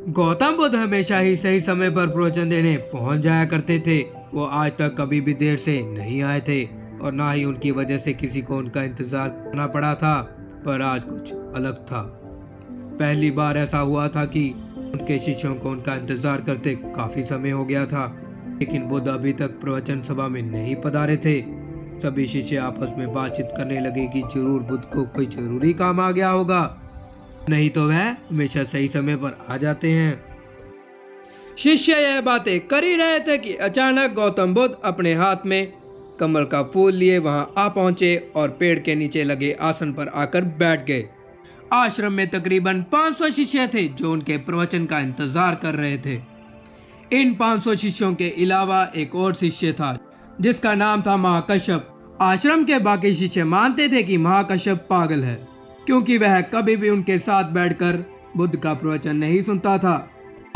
गौतम बुद्ध हमेशा ही सही समय पर प्रवचन देने पहुंच जाया करते थे। वो आज तक कभी भी देर से नहीं आए थे और ना ही उनकी वजह से किसी को उनका इंतजार करना पड़ा था। पर आज कुछ अलग था। पहली बार ऐसा हुआ था कि उनके शिष्यों को उनका इंतजार करते काफी समय हो गया था, लेकिन बुद्ध अभी तक प्रवचन सभा में नहीं पधारे थे। सभी शिष्य आपस में बातचीत करने लगे कि जरूर बुद्ध को कोई जरूरी काम आ गया होगा, नहीं तो वह हमेशा सही समय पर आ जाते हैं। शिष्य यह बातें कर ही रहे थे कि अचानक गौतम बुद्ध अपने हाथ में कमल का फूल लिए वहां आ पहुंचे और पेड़ के नीचे लगे आसन पर आकर बैठ गए। आश्रम में तकरीबन 500 शिष्य थे जो उनके प्रवचन का इंतजार कर रहे थे। इन 500 शिष्यों के अलावा एक और शिष्य था जिसका नाम था महाकश्यप। आश्रम के बाकी शिष्य मानते थे कि महाकश्यप पागल है, क्योंकि वह कभी भी उनके साथ बैठकर बुद्ध का प्रवचन नहीं सुनता था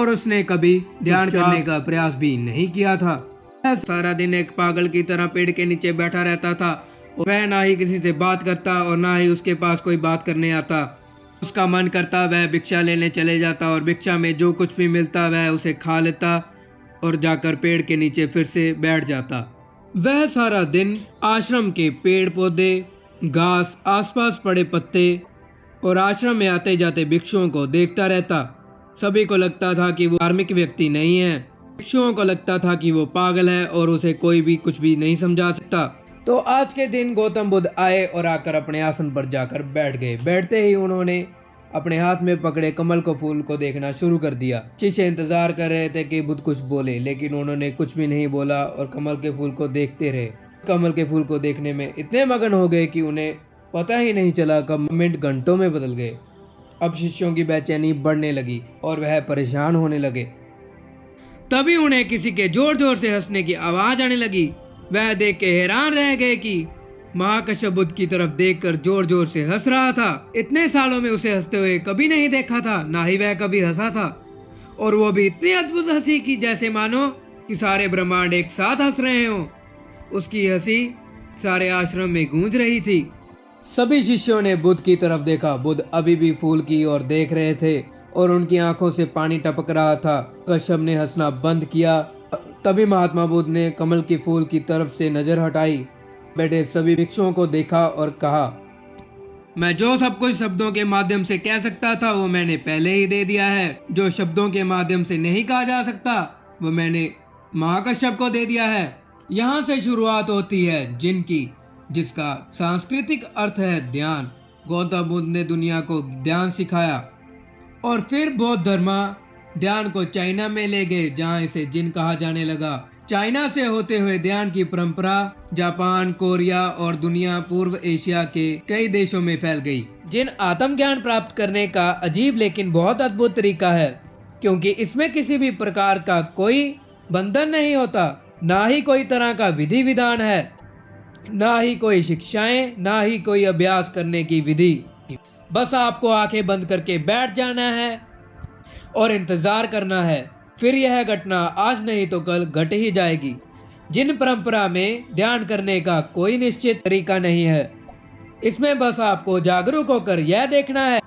और उसने कभी ध्यान करने का प्रयास भी नहीं किया था। सारा दिन एक पागल की तरह पेड़ के नीचे बैठा रहता था। वह ना ही किसी से बात करता और ना ही उसके पास कोई बात करने आता। उसका मन करता वह भिक्षा लेने चले जाता और भिक्षा में जो कुछ भी मिलता वह उसे खा लेता और जाकर पेड़ के नीचे फिर से बैठ जाता। वह सारा दिन आश्रम के पेड़ पौधे, घास, आसपास पड़े पत्ते और आश्रम में आते जाते भिक्षुओं को देखता रहता। सभी को लगता था कि वो धार्मिक व्यक्ति नहीं है। भिक्षुओं को लगता था कि वो पागल है और उसे कोई भी कुछ भी नहीं समझा सकता। तो आज के दिन गौतम बुद्ध आए और आकर अपने आसन पर जाकर बैठ गए। बैठते ही उन्होंने अपने हाथ में पकड़े कमल के फूल को देखना शुरू कर दिया। शिष्य इंतजार कर रहे थे कि बुद्ध कुछ बोले, लेकिन उन्होंने कुछ भी नहीं बोला और कमल के फूल को देखते रहे। कमल के फूल को देखने में इतने मगन हो गए कि उन्हें पता ही नहीं चला कब मिनट घंटों में बदल गए। अब शिष्यों की बेचैनी बढ़ने लगी और वह परेशान होने लगे। तभी उन्हें किसी के जोर जोर से हंसने की आवाज आने लगी। वह देख के हैरान रह गए कि महाकश्यप बुद्ध की तरफ देखकर जोर जोर से हंस रहा था। इतने सालों में उसे हंसते हुए कभी नहीं देखा था, ना ही वह कभी हंसा था, और वो भी इतनी अद्भुत हंसी की जैसे मानो कि सारे ब्रह्मांड एक साथ हंस रहे हों। उसकी हंसी सारे आश्रम में गूंज रही थी। सभी शिष्यों ने बुद्ध की तरफ देखा। बुद्ध अभी भी फूल की ओर देख रहे थे और उनकी आंखों से पानी टपक रहा था। कश्यप ने हंसना बंद किया। तभी महात्मा बुद्ध ने कमल के फूल की तरफ से नजर हटाई, बैठे सभी भिक्षुओं को देखा और कहा, मैं जो सब कुछ शब्दों के माध्यम से कह सकता था वो मैंने पहले ही दे दिया है। जो शब्दों के माध्यम से नहीं कहा जा सकता वो मैंने महाकश्यप को दे दिया है। यहाँ से शुरुआत होती है जिनकी, जिसका सांस्कृतिक अर्थ है ध्यान। गौतम बुद्ध ने दुनिया को ध्यान सिखाया और फिर बौद्ध धर्म ध्यान को चाइना में ले गए, जहाँ इसे जिन कहा जाने लगा। चाइना से होते हुए ध्यान की परंपरा जापान, कोरिया और दुनिया पूर्व एशिया के कई देशों में फैल गई। जिन आत्म ज्ञान प्राप्त करने का अजीब लेकिन बहुत अद्भुत तरीका है, क्योंकि इसमें किसी भी प्रकार का कोई बंधन नहीं होता, ना ही कोई तरह का विधि विधान है, ना ही कोई शिक्षाएं, ना ही कोई अभ्यास करने की विधि। बस आपको आंखें बंद करके बैठ जाना है और इंतजार करना है। फिर यह घटना आज नहीं तो कल घट ही जाएगी। जिन परंपरा में ध्यान करने का कोई निश्चित तरीका नहीं है। इसमें बस आपको जागरूक होकर यह देखना है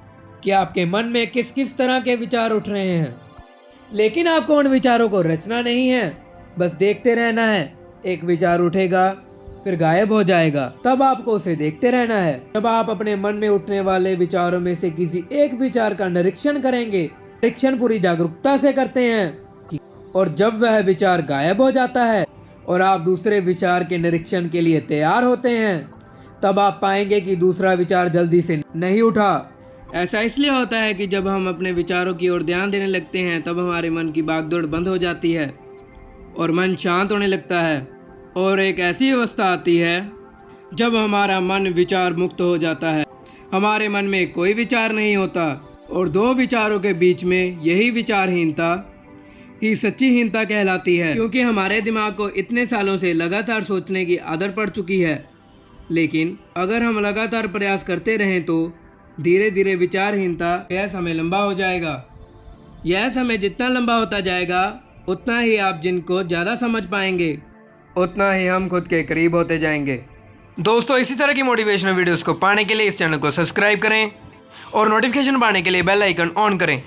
कि आपके मन में किस किस तरह के विचार उठ रहे हैं, लेकिन आपको उन विचारों को रचना नहीं है, बस देखते रहना है। एक विचार उठेगा फिर गायब हो जाएगा, तब आपको उसे देखते रहना है। जब आप अपने मन में उठने वाले विचारों में से किसी एक विचार का निरीक्षण करेंगे, निरीक्षण पूरी जागरूकता से करते हैं, और जब वह विचार गायब हो जाता है और आप दूसरे विचार के निरीक्षण के लिए तैयार होते हैं, तब आप पाएंगे कि दूसरा विचार जल्दी से नहीं उठा। ऐसा इसलिए होता है कि जब हम अपने विचारों की ओर ध्यान देने लगते हैं, तब हमारे मन की भागदौड़ बंद हो जाती है और मन शांत होने लगता है, और एक ऐसी अवस्था आती है जब हमारा मन विचार मुक्त हो जाता है। हमारे मन में कोई विचार नहीं होता और दो विचारों के बीच में यही विचारहीनता ही सच्ची हीनता कहलाती है, क्योंकि हमारे दिमाग को इतने सालों से लगातार सोचने की आदत पड़ चुकी है। लेकिन अगर हम लगातार प्रयास करते रहें तो धीरे धीरे विचारहीनता यह समय लंबा हो जाएगा। यह समय जितना लंबा होता जाएगा उतना ही आप जिनको ज़्यादा समझ पाएंगे, उतना ही हम खुद के करीब होते जाएंगे। दोस्तों, इसी तरह की मोटिवेशनल वीडियोस को पाने के लिए इस चैनल को सब्सक्राइब करें और नोटिफिकेशन पाने के लिए बेल आइकन ऑन करें।